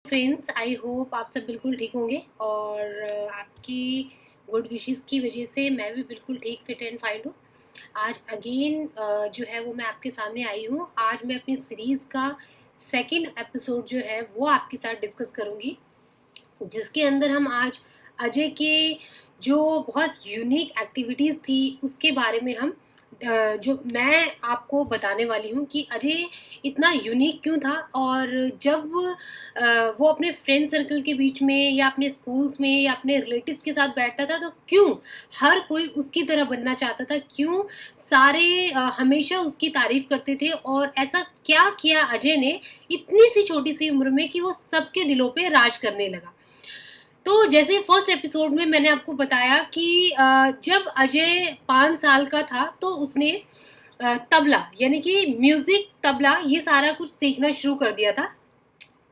Friends, I hope आप सब बिल्कुल ठीक होंगे और आपकी गुड विशेस की वजह से मैं भी बिल्कुल ठीक फिट एंड फाइन हूँ। आज अगेन जो है वो मैं आपके सामने आई हूँ। आज मैं अपनी सीरीज़ का सेकंड एपिसोड जो है वो आपके साथ डिस्कस करूँगी, जिसके अंदर हम आज अजय के जो बहुत यूनिक एक्टिविटीज़ थी उसके बारे में हम जो मैं आपको बताने वाली हूँ कि अजय इतना यूनिक क्यों था। और जब वो अपने फ्रेंड सर्कल के बीच में या अपने स्कूल्स में या अपने रिलेटिव्स के साथ बैठता था तो क्यों हर कोई उसकी तरह बनना चाहता था, क्यों सारे हमेशा उसकी तारीफ करते थे, और ऐसा क्या किया अजय ने इतनी सी छोटी सी उम्र में कि वो सबके दिलों पे राज करने लगा। तो जैसे फर्स्ट एपिसोड में मैंने आपको बताया कि जब अजय 5 साल का था तो उसने तबला यानी कि म्यूजिक, तबला, ये सारा कुछ सीखना शुरू कर दिया था।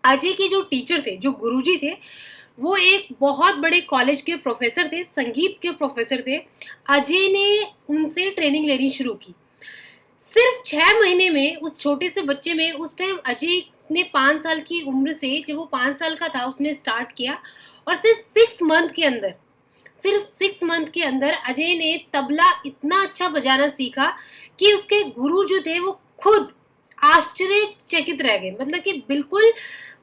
अजय के जो टीचर थे, जो गुरुजी थे, वो एक बहुत बड़े कॉलेज के प्रोफेसर थे, संगीत के प्रोफेसर थे। अजय ने उनसे ट्रेनिंग लेनी शुरू की। सिर्फ 6 महीने में उस छोटे से बच्चे में, उस टाइम अजय ने 5 साल की उम्र से, जब वो 5 साल का था उसने स्टार्ट किया, और सिर्फ 6 मंथ के अंदर अजय ने तबला इतना अच्छा बजाना सीखा कि उसके गुरु जो थे वो खुद आश्चर्यचकित रह गए। मतलब कि बिल्कुल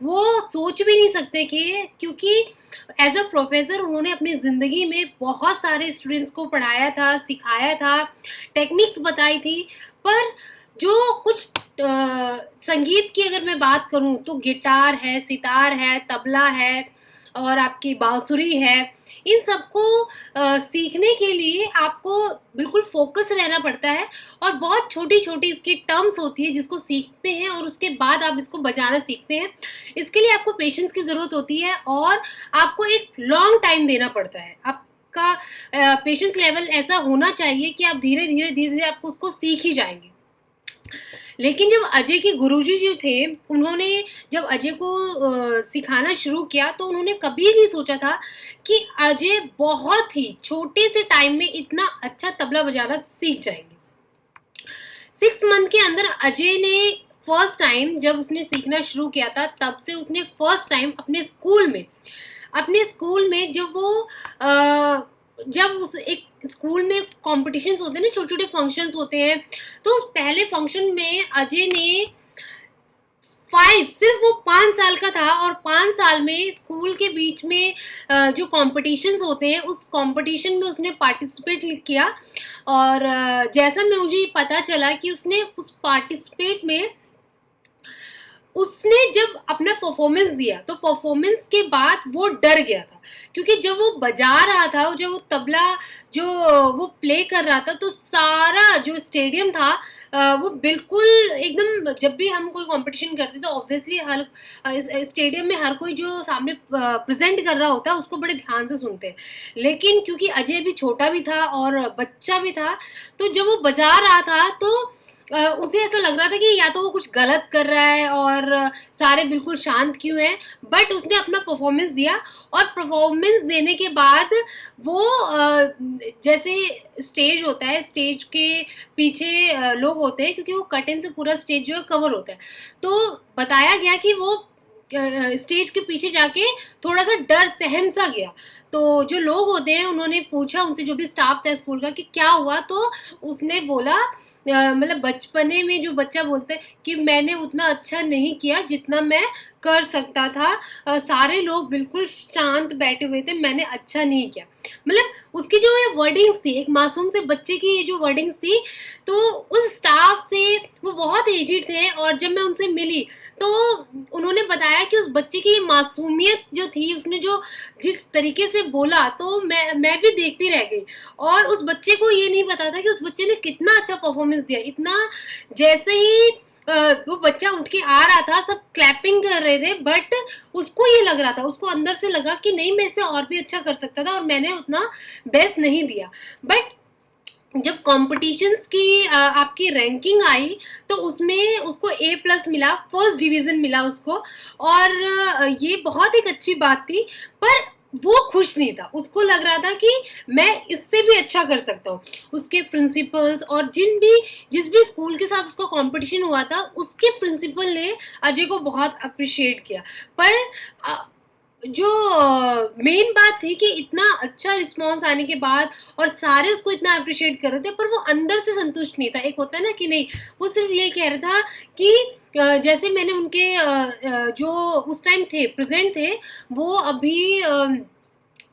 वो सोच भी नहीं सकते कि, क्योंकि एज अ प्रोफेसर उन्होंने अपनी ज़िंदगी में बहुत सारे स्टूडेंट्स को पढ़ाया था, सिखाया था, टेक्निक्स बताई थी, पर जो कुछ संगीत की अगर मैं बात करूं तो गिटार है, सितार है, तबला है और आपकी बांसुरी है, इन सबको सीखने के लिए आपको बिल्कुल फोकस रहना पड़ता है, और बहुत छोटी छोटी इसकी टर्म्स होती है जिसको सीखते हैं और उसके बाद आप इसको बजाना सीखते हैं। इसके लिए आपको पेशेंस की ज़रूरत होती है और आपको एक लॉन्ग टाइम देना पड़ता है। आपका पेशेंस लेवल ऐसा होना चाहिए कि आप धीरे धीरे धीरे धीरे आपको उसको सीख ही जाएंगे। लेकिन जब अजय के गुरुजी जो थे, उन्होंने जब अजय को सिखाना शुरू किया तो उन्होंने कभी नहीं सोचा था कि अजय बहुत ही छोटे से टाइम में इतना अच्छा तबला बजाना सीख जाएंगे। 6 मंथ के अंदर अजय ने फर्स्ट टाइम जब उसने सीखना शुरू किया था, तब से उसने फर्स्ट टाइम अपने स्कूल में जब उस एक स्कूल में कॉम्पिटिशन्स होते हैं ना, छोटे छोटे फंक्शंस होते हैं, तो उस पहले फंक्शन में अजय ने सिर्फ वो 5 साल का था और 5 साल में स्कूल के बीच में जो कॉम्पिटिशन्स होते हैं उस कॉम्पिटिशन में उसने पार्टिसिपेट किया। और जैसा मुझे पता चला कि उसने उस पार्टिसिपेट में उसने जब अपना परफॉर्मेंस दिया तो परफॉर्मेंस के बाद वो डर गया था, क्योंकि जब वो बजा रहा था, जब वो तबला जो वो प्ले कर रहा था, तो सारा जो स्टेडियम था वो बिल्कुल एकदम, जब भी हम कोई कंपटीशन करते तो ऑब्वियसली हर स्टेडियम में हर कोई जो सामने प्रेजेंट कर रहा होता है उसको बड़े ध्यान से सुनते हैं। लेकिन क्योंकि अजय भी छोटा भी था और बच्चा भी था, तो जब वो बजा रहा था तो उसे ऐसा लग रहा था कि या तो वो कुछ गलत कर रहा है और सारे बिल्कुल शांत क्यों हैं। बट उसने अपना परफॉर्मेंस दिया, और परफॉर्मेंस देने के बाद वो जैसे स्टेज होता है, स्टेज के पीछे लोग होते हैं, क्योंकि वो कर्टेन से पूरा स्टेज जो है कवर होता है, तो बताया गया कि वो स्टेज के पीछे जाके थोड़ा सा डर सहम सा गया। तो जो लोग होते हैं उन्होंने पूछा उनसे, जो भी स्टाफ था स्कूल का, कि क्या हुआ, तो उसने बोला मतलब बचपने में जो बच्चा बोलता है कि मैंने उतना अच्छा नहीं किया जितना मैं कर सकता था, सारे लोग बिल्कुल शांत बैठे हुए थे, मैंने अच्छा नहीं किया। मतलब उसकी जो ये वर्डिंग्स थी, एक मासूम से बच्चे की ये जो वर्डिंग्स थी, तो उस स्टाफ से, वो बहुत एजिड थे, और जब मैं उनसे मिली तो उन्होंने बताया कि उस बच्चे की मासूमियत जो थी, उसने जो जिस तरीके से बोला, तो मैं भी देखती रह गई। और उस बच्चे को ये नहीं पता था कि उस बच्चे ने कितना अच्छा परफॉर्मेंस दिया। इतना, जैसे ही वो बच्चा उठ के आ रहा था, सब क्लैपिंग कर रहे थे, बट उसको ये लग रहा था, उसको अंदर से लगा कि नहीं, मैं इसे और भी अच्छा कर सकता था और मैंने उतना बेस्ट नहीं दिया। बट जब कॉम्पिटिशन्स की आपकी रैंकिंग आई तो उसमें उसको A+ मिला, फर्स्ट डिवीज़न मिला उसको, और ये बहुत एक अच्छी बात थी। पर वो खुश नहीं था, उसको लग रहा था कि मैं इससे भी अच्छा कर सकता हूँ। उसके प्रिंसिपल्स और जिस भी स्कूल के साथ उसका कंपटीशन हुआ था, उसके प्रिंसिपल ने अजय को बहुत अप्रिशिएट किया। पर जो मेन बात थी कि इतना अच्छा रिस्पॉन्स आने के बाद और सारे उसको इतना अप्रिशिएट कर रहे थे, पर वो अंदर से संतुष्ट नहीं था। एक होता है ना कि नहीं, वो सिर्फ ये कह रहा था कि जैसे मैंने उनके जो उस टाइम थे प्रेजेंट थे, वो अभी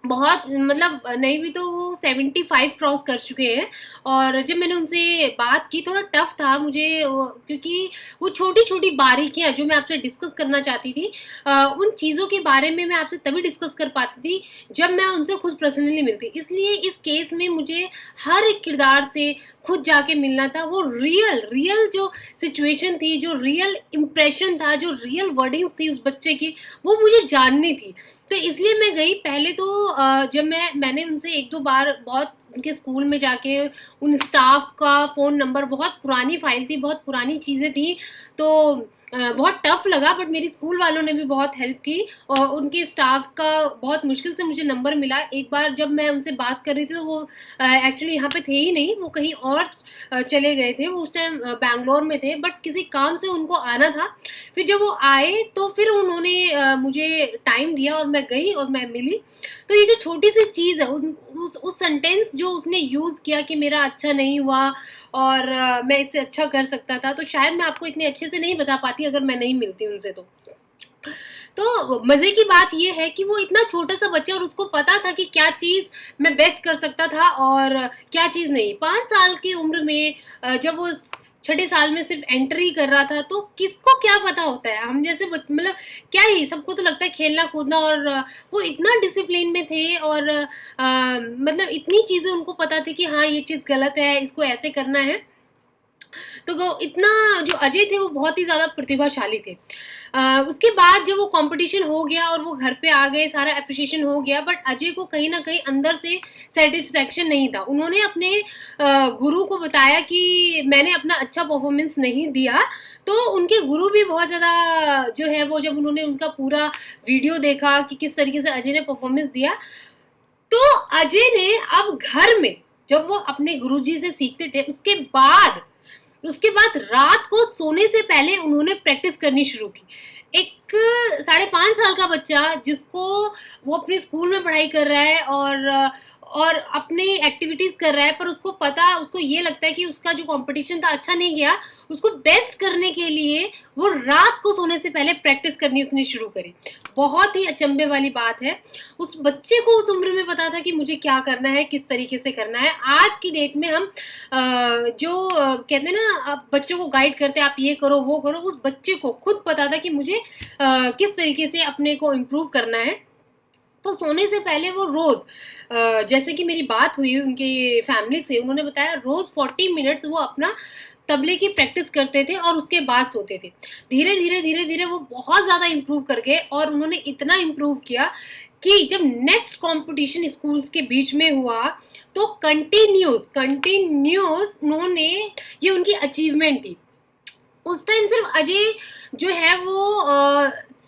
बहुत मतलब नहीं भी तो वो 75 क्रॉस कर चुके हैं। और जब मैंने उनसे बात की, थोड़ा टफ था मुझे क्योंकि वो छोटी छोटी बारीकियां जो मैं आपसे डिस्कस करना चाहती थी, उन चीज़ों के बारे में मैं आपसे तभी डिस्कस कर पाती थी जब मैं उनसे खुद पर्सनली मिलती। इसलिए इस केस में मुझे हर एक किरदार से खुद जाके मिलना था। वो रियल रियल जो सिचुएशन थी, जो रियल इम्प्रेशन था, जो रियल वर्डिंग्स थी उस बच्चे की, वो मुझे जाननी थी। तो इसलिए मैं गई। पहले तो जब मैंने उनसे एक दो बार बहुत उनके स्कूल में जाके उन स्टाफ का फ़ोन नंबर, बहुत पुरानी फाइल थी, बहुत पुरानी चीज़ें थी, तो बहुत टफ लगा। बट मेरी स्कूल वालों ने भी बहुत हेल्प की और उनके स्टाफ का बहुत मुश्किल से मुझे नंबर मिला। एक बार जब मैं उनसे बात कर रही थी तो वो एक्चुअली यहाँ पे थे ही नहीं, वो कहीं और चले गए थे। वो उस टाइम बैंगलोर में थे, बट किसी काम से उनको आना था। फिर जब वो आए तो फिर उन्होंने मुझे टाइम दिया और मैं गई और मैं मिली। तो ये जो छोटी सी चीज़ है, उस सेंटेंस जो उसने यूज़ किया कि मेरा अच्छा नहीं हुआ और मैं इससे अच्छा कर सकता था, तो शायद मैं आपको इतने अच्छे से नहीं बता पाती अगर मैं नहीं मिलती उनसे। तो मज़े की बात ये है कि वो इतना छोटा सा बच्चा और उसको पता था कि क्या चीज़ मैं बेस्ट कर सकता था और क्या चीज़ नहीं। 5 साल की उम्र में जब वो छठे साल में सिर्फ एंट्री कर रहा था, तो किसको क्या पता होता है। हम जैसे मतलब क्या ही, सबको तो लगता है खेलना कूदना, और वो इतना डिसिप्लिन में थे और मतलब इतनी चीज़ें उनको पता थी कि हाँ ये चीज़ गलत है, इसको ऐसे करना है। तो वो इतना, जो अजय थे वो बहुत ही ज़्यादा प्रतिभाशाली थे। उसके बाद जब वो कंपटीशन हो गया और वो घर पे आ गए, सारा एप्रिसिएशन हो गया, बट अजय को कहीं ना कहीं अंदर से सेटिस्फैक्शन नहीं था। उन्होंने अपने गुरु को बताया कि मैंने अपना अच्छा परफॉर्मेंस नहीं दिया। तो उनके गुरु भी बहुत ज़्यादा जो है वो, जब उन्होंने उनका पूरा वीडियो देखा कि किस तरीके से अजय ने परफॉर्मेंस दिया, तो अजय ने अब घर में, जब वो अपने गुरुजी से सीखते थे, उसके बाद रात को सोने से पहले उन्होंने प्रैक्टिस करनी शुरू की। एक 5.5 साल का बच्चा जिसको वो अपने स्कूल में पढ़ाई कर रहा है और अपनी एक्टिविटीज कर रहा है, पर उसको ये लगता है कि उसका जो कंपटीशन था अच्छा नहीं गया, उसको बेस्ट करने के लिए वो रात को सोने से पहले प्रैक्टिस करनी उसने शुरू करी। बहुत ही अचंभे वाली बात है। उस बच्चे को उस उम्र में पता था कि मुझे क्या करना है, किस तरीके से करना है। आज की डेट में हम जो कहते हैं ना, आप बच्चों को गाइड करते हैं, आप ये करो वो करो, उस बच्चे को खुद पता था कि मुझे किस तरीके से अपने को इम्प्रूव करना है। तो सोने से पहले वो रोज़, जैसे कि मेरी बात हुई उनके फैमिली से, उन्होंने बताया रोज़ 40 मिनट्स वो अपना तबले की प्रैक्टिस करते थे और उसके बाद सोते थे। धीरे धीरे धीरे धीरे वो बहुत ज़्यादा इम्प्रूव कर गए और उन्होंने इतना इम्प्रूव किया कि जब नेक्स्ट कंपटीशन स्कूल्स के बीच में हुआ, तो कंटिन्यूस उन्होंने, ये उनकी अचीवमेंट थी। उस टाइम सिर्फ अजय जो है वो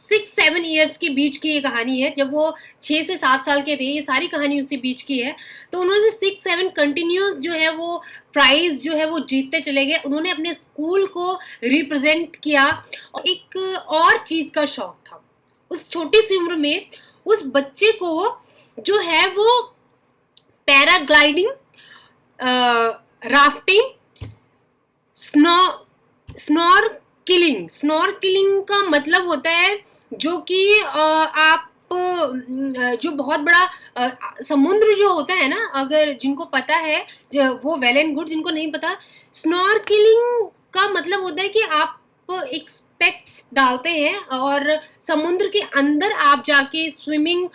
6-7 ईयर्स के बीच की ये कहानी है। जब वो 6 से 7 साल के थे, ये सारी कहानी उसी बीच की है। तो उन्होंने 6-7 कंटिन्यूस जो है वो प्राइज जो है वो जीतते चले गए। उन्होंने अपने स्कूल को रिप्रेजेंट किया। और एक और चीज़ का शौक था उस छोटी सी उम्र में। उस बच्चे को जो है वो पैराग्लाइडिंग, राफ्टिंग, स्नॉर्किलिंग का मतलब होता है जो कि आप जो बहुत बड़ा समुद्र जो होता है ना, अगर जिनको पता है वो वेल एंड गुड, जिनको नहीं पता, स्नॉर्किलिंग का मतलब होता है कि आप एक स्पेक्स डालते हैं और समुद्र के अंदर आप जाके स्विमिंग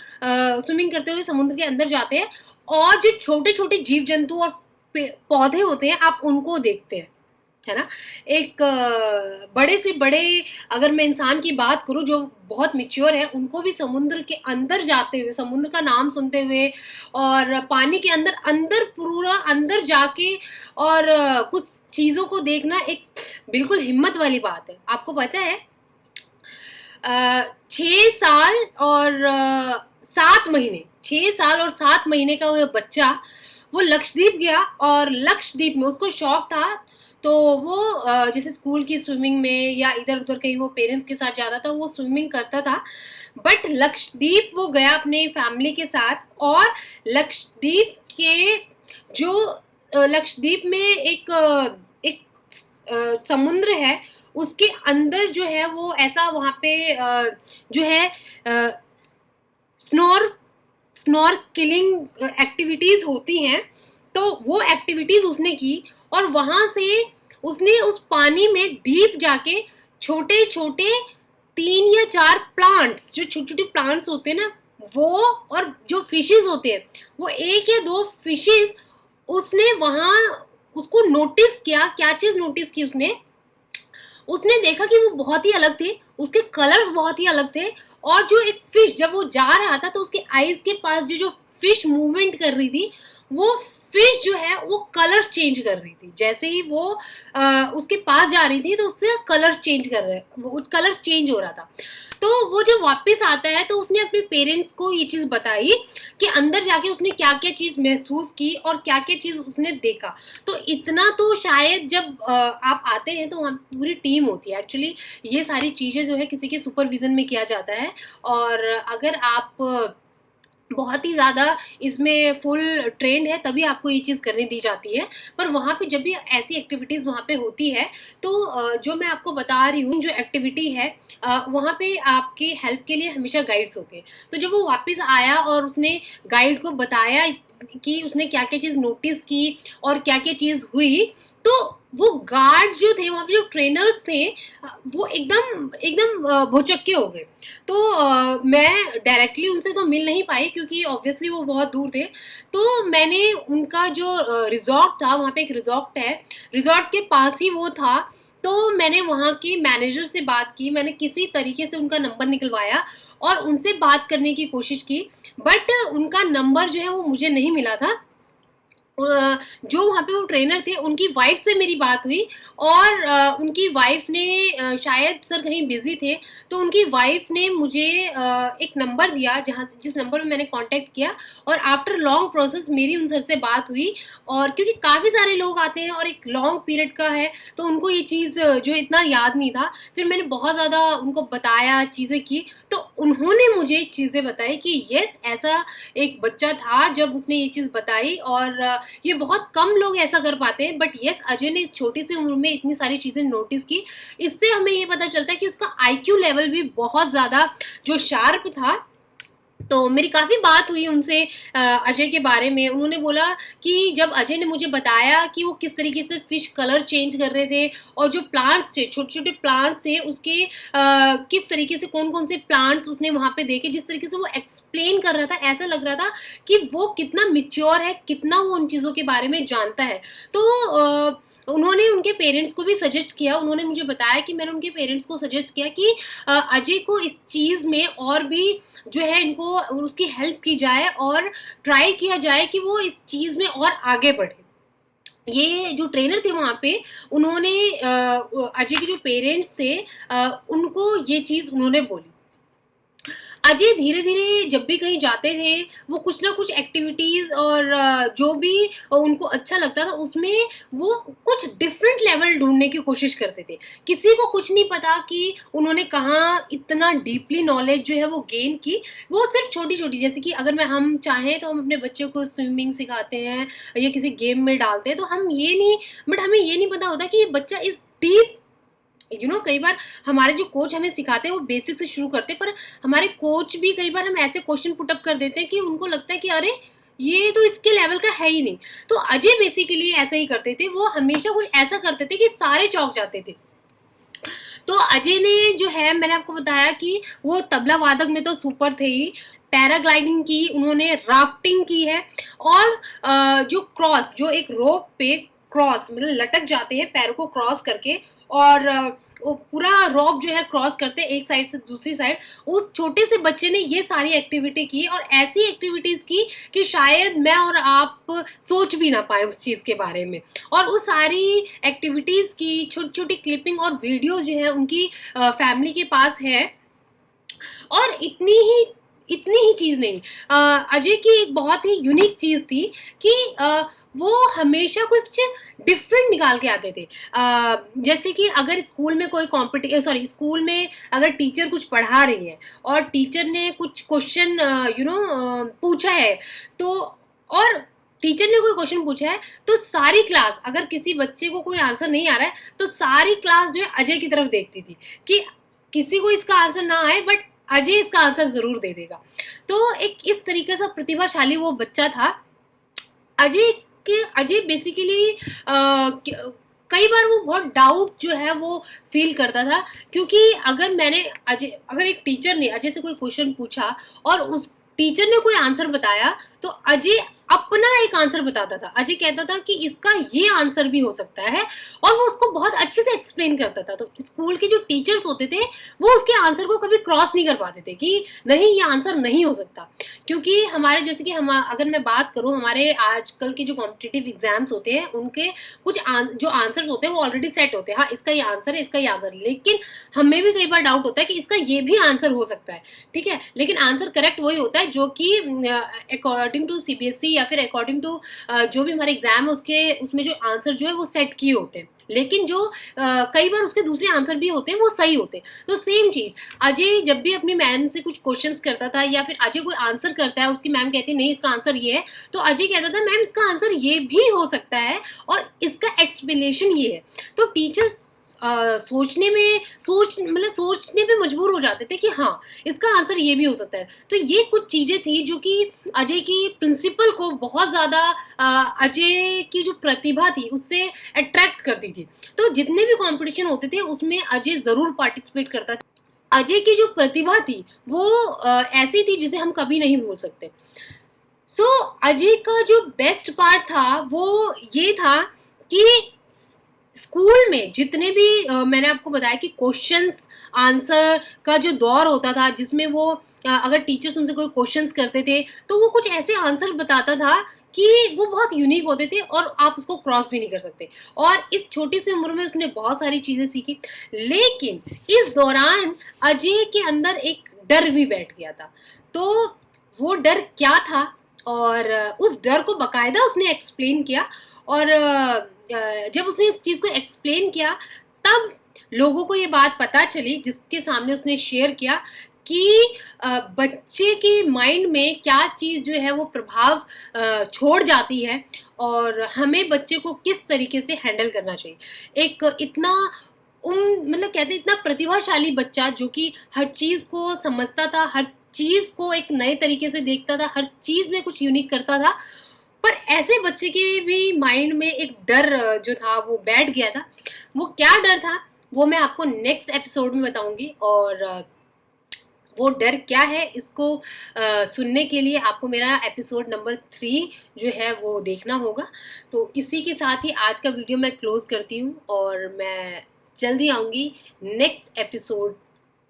करते हुए समुद्र के अंदर जाते हैं, और जो छोटे छोटे जीव जंतु और पौधे होते हैं आप उनको देखते हैं, है ना। एक बड़े से बड़े, अगर मैं इंसान की बात करूं जो बहुत मिच्योर है, उनको भी समुद्र के अंदर जाते हुए, समुद्र का नाम सुनते हुए और पानी के अंदर पूरा अंदर जाके और कुछ चीज़ों को देखना एक बिल्कुल हिम्मत वाली बात है। आपको पता है 6 साल और 7 महीने, 6 साल और 7 महीने का वो बच्चा वो लक्षद्वीप गया, और लक्षद्वीप में उसको शौक था, तो वो जैसे स्कूल की स्विमिंग में या इधर उधर कहीं वो पेरेंट्स के साथ जाता था, वो स्विमिंग करता था। बट लक्षद्वीप वो गया अपने फैमिली के साथ, और लक्षद्वीप के जो लक्षद्वीप में एक समुद्र है, उसके अंदर जो है वो ऐसा वहाँ पे जो है स्नॉर्कलिंग एक्टिविटीज होती हैं, तो वो एक्टिविटीज उसने की, और वहां से उसने उस पानी में डीप जाके छोटे छोटे 3 या 4 प्लांट्स, जो छोटे छोटे प्लांट्स होते हैं ना वो, और जो फिशेस होते हैं वो 1 या 2 फिशेस उसने वहां उसको नोटिस किया। क्या चीज नोटिस की उसने? उसने देखा कि वो बहुत ही अलग थे, उसके कलर्स बहुत ही अलग थे, और जो एक फिश जब वो जा रहा था तो उसके आईज के पास जो फिश मूवमेंट कर रही थी, वो फिश जो है वो कलर्स चेंज कर रही थी। जैसे ही वो उसके पास जा रही थी तो उससे कलर्स चेंज कर रहे, वो कलर्स चेंज हो रहा था। तो वो जब वापस आता है तो उसने अपने पेरेंट्स को ये चीज बताई कि अंदर जाके उसने क्या क्या चीज महसूस की और क्या क्या चीज उसने देखा। तो इतना तो शायद जब आप आते हैं तो वहाँ पूरी टीम होती है। एक्चुअली ये सारी चीजें जो है किसी के सुपरविजन में किया जाता है, और अगर आप बहुत ही ज़्यादा इसमें फुल ट्रेंड है तभी आपको ये चीज़ करने दी जाती है। पर वहाँ पे जब भी ऐसी एक्टिविटीज़ वहाँ पे होती है तो जो मैं आपको बता रही हूँ जो एक्टिविटी है, वहाँ पे आपकी हेल्प के लिए हमेशा गाइड्स होते हैं। तो जब वो वापस आया और उसने गाइड को बताया कि उसने क्या क्या चीज़ नोटिस की और क्या क्या चीज़ हुई, तो वो गार्ड जो थे वहाँ पे, जो ट्रेनर्स थे, वो एकदम एकदम भौचक्के हो गए। तो मैं डायरेक्टली उनसे तो मिल नहीं पाई क्योंकि ऑब्वियसली वो बहुत दूर थे। तो मैंने उनका जो रिजॉर्ट था, वहाँ पे एक रिजॉर्ट है, रिजॉर्ट के पास ही वो था, तो मैंने वहाँ के मैनेजर से बात की। मैंने किसी तरीके से उनका नंबर निकलवाया और उनसे बात करने की कोशिश की, बट उनका नंबर जो है वो मुझे नहीं मिला था। जो वहाँ पे वो ट्रेनर थे उनकी वाइफ से मेरी बात हुई, और उनकी वाइफ ने शायद सर कहीं बिजी थे, तो उनकी वाइफ ने मुझे एक नंबर दिया जहाँ से, जिस नंबर में मैंने कांटेक्ट किया, और आफ्टर लॉन्ग प्रोसेस मेरी उन सर से बात हुई। और क्योंकि काफ़ी सारे लोग आते हैं और एक लॉन्ग पीरियड का है, तो उनको ये चीज़ जो इतना याद नहीं था। फिर मैंने बहुत ज़्यादा उनको बताया, चीज़ें की, तो उन्होंने मुझे चीज़ें बताई कि यस ऐसा एक बच्चा था जब उसने ये चीज़ बताई, और ये बहुत कम लोग ऐसा कर पाते हैं। बट यस, अजय ने इस छोटी सी उम्र में इतनी सारी चीज़ें नोटिस की। इससे हमें ये पता चलता है कि उसका आईक्यू लेवल भी बहुत ज़्यादा जो शार्प था। तो मेरी काफ़ी बात हुई उनसे अजय के बारे में। उन्होंने बोला कि जब अजय ने मुझे बताया कि वो किस तरीके से फ़िश कलर चेंज कर रहे थे, और जो प्लांट्स थे, छोटे छोटे प्लांट्स थे, उसके किस तरीके से कौन कौन से प्लांट्स उसने वहाँ पे देखे, जिस तरीके से वो एक्सप्लेन कर रहा था, ऐसा लग रहा था कि वो कितना मैच्योर है, कितना वो उन चीज़ों के बारे में जानता है। तो उन्होंने उनके पेरेंट्स को भी सजेस्ट किया। उन्होंने मुझे बताया कि मैंने उनके पेरेंट्स को सजेस्ट किया कि अजय को इस चीज़ में और भी जो है इनको उसकी हेल्प की जाए, और ट्राई किया जाए कि वो इस चीज़ में और आगे बढ़े। ये जो ट्रेनर थे वहाँ पे, उन्होंने अजय के जो पेरेंट्स थे उनको ये चीज़ उन्होंने बोली। अजय धीरे धीरे जब भी कहीं जाते थे वो कुछ ना कुछ एक्टिविटीज़ और जो भी उनको अच्छा लगता था उसमें वो कुछ डिफरेंट लेवल ढूंढने की कोशिश करते थे। किसी को कुछ नहीं पता कि उन्होंने कहाँ इतना डीपली नॉलेज जो है वो गेन की। वो सिर्फ छोटी छोटी, जैसे कि अगर हम चाहें तो हम अपने बच्चों को स्विमिंग सिखाते हैं या किसी गेम में डालते हैं, तो हम ये नहीं, बट हमें ये नहीं पता होता कि ये बच्चा इस डीप कई बार हमारे जो कोच हमें सिखाते हैं वो बेसिक से शुरू करते हैं, पर हमारे कोच भी कई बार हम ऐसे क्वेश्चन पुटअप कर देते हैं कि उनको लगता है कि अरे ये तो इसके लेवल का है ही नहीं। तो अजय बेसिकली ऐसा ही करते थे, वो हमेशा कुछ ऐसा करते थे कि सारे चौंक जाते थे। तो अजय ने जो है, मैंने आपको बताया कि वो तबला वादक में तो सुपर थे ही, पैराग्लाइडिंग की, उन्होंने राफ्टिंग की है, और जो क्रॉस, जो एक रोप पे क्रॉस मतलब लटक जाते हैं पैरों को क्रॉस करके, और वो पूरा रोप जो है क्रॉस करते हैं एक साइड से दूसरी साइड, उस छोटे से बच्चे ने ये सारी एक्टिविटी की, और ऐसी एक्टिविटीज़ की कि शायद मैं और आप सोच भी ना पाए उस चीज़ के बारे में। और उस सारी एक्टिविटीज़ की छोटी छोटी क्लिपिंग और वीडियोज़ जो है उनकी फैमिली के पास है। और इतनी ही चीज़ नहीं, अजय की एक बहुत ही यूनिक चीज़ थी कि वो हमेशा कुछ डिफरेंट निकाल के आते थे। जैसे कि अगर स्कूल में कोई स्कूल में अगर टीचर कुछ पढ़ा रही है और टीचर ने कुछ क्वेश्चन पूछा है, तो और टीचर ने कोई क्वेश्चन पूछा है, तो सारी क्लास, अगर किसी बच्चे को कोई आंसर नहीं आ रहा है, तो सारी क्लास जो है अजय की तरफ देखती थी कि किसी को इसका आंसर ना आए, बट अजय इसका आंसर ज़रूर दे देगा। तो एक इस तरीके से प्रतिभाशाली वो बच्चा था। अजय बेसिकली कई बार वो बहुत डाउट जो है वो फील करता था, क्योंकि अगर एक टीचर ने अजय से कोई क्वेश्चन पूछा और उस टीचर ने कोई आंसर बताया, तो अजय अपना एक आंसर बताता था। अजय कहता था कि इसका ये आंसर भी हो सकता है, और वो उसको बहुत अच्छे से एक्सप्लेन करता था। तो स्कूल के जो टीचर्स होते थे वो उसके आंसर को कभी क्रॉस नहीं कर पाते थे कि नहीं, ये आंसर नहीं हो सकता। क्योंकि हमारे जैसे कि हम अगर मैं बात करूं, हमारे आजकल के जो कॉम्पिटिटिव एग्जाम्स होते हैं उनके कुछ जो आंसर्स होते हैं वो ऑलरेडी सेट होते हैं। हाँ, इसका ये आंसर है, इसका ये आंसर है, लेकिन हमें भी कई बार डाउट होता है कि इसका ये भी आंसर हो सकता है, ठीक है, लेकिन आंसर करेक्ट वही होता है जो कि अकॉर्डिंग टू सीबीएसई या फिर अकॉर्डिंग टू जो भी हमारे एग्जाम है उसमें जो आंसर जो है वो सेट किए होते हैं, लेकिन जो कई बार उसके दूसरे आंसर भी होते हैं वो सही होते हैं। तो सेम चीज अजय जब भी अपनी मैम से कुछ क्वेश्चंस करता था, या फिर अजय कोई आंसर करता है, उसकी मैम कहती है नहीं इसका आंसर ये है, तो अजय कहता था मैम इसका आंसर ये भी हो सकता है और इसका एक्सप्लेनेशन ये है। तो टीचर्स सोचने पे मजबूर हो जाते थे कि हाँ, इसका आंसर ये भी हो सकता है। तो ये कुछ चीजें थी जो कि अजय की प्रिंसिपल को बहुत ज्यादा अजय की जो प्रतिभा थी उससे अट्रैक्ट करती थी। तो जितने भी कंपटीशन होते थे उसमें अजय जरूर पार्टिसिपेट करता था। अजय की जो प्रतिभा थी वो ऐसी थी जिसे हम कभी नहीं भूल सकते। अजय का जो बेस्ट पार्ट था वो ये था कि स्कूल में जितने भी मैंने आपको बताया कि क्वेश्चंस आंसर का जो दौर होता था, जिसमें वो अगर टीचर्स उनसे कोई क्वेश्चंस करते थे तो वो कुछ ऐसे आंसर बताता था कि वो बहुत यूनिक होते थे और आप उसको क्रॉस भी नहीं कर सकते। और इस छोटी सी उम्र में उसने बहुत सारी चीज़ें सीखी, लेकिन इस दौरान अजय के अंदर एक डर भी बैठ गया था। तो वो डर क्या था, और उस डर को बकायदा उसने एक्सप्लेन किया। और जब उसने इस चीज़ को एक्सप्लेन किया, तब लोगों को ये बात पता चली, जिसके सामने उसने शेयर किया कि बच्चे के माइंड में क्या चीज़ जो है वो प्रभाव छोड़ जाती है, और हमें बच्चे को किस तरीके से हैंडल करना चाहिए। एक इतना मतलब कहते इतना प्रतिभाशाली बच्चा जो कि हर चीज़ को समझता था, हर चीज़ को एक नए तरीके से देखता था, हर चीज़ में कुछ यूनिक करता था, पर ऐसे बच्चे के भी माइंड में एक डर जो था वो बैठ गया था। वो क्या डर था वो मैं आपको नेक्स्ट एपिसोड में बताऊंगी, और वो डर क्या है इसको सुनने के लिए आपको मेरा एपिसोड नंबर 3 जो है वो देखना होगा। तो इसी के साथ ही आज का वीडियो मैं क्लोज करती हूँ, और मैं जल्दी आऊँगी नेक्स्ट एपिसोड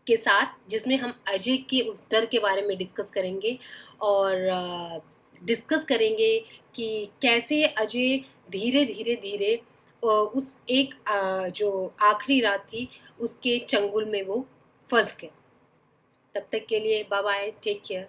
के साथ, जिसमें हम अजय के उस डर के बारे में डिस्कस करेंगे, और डिस्कस करेंगे कि कैसे अजय धीरे धीरे धीरे उस एक जो आखिरी रात थी उसके चंगुल में वो फंस गए। तब तक के लिए बाय बाय, टेक केयर।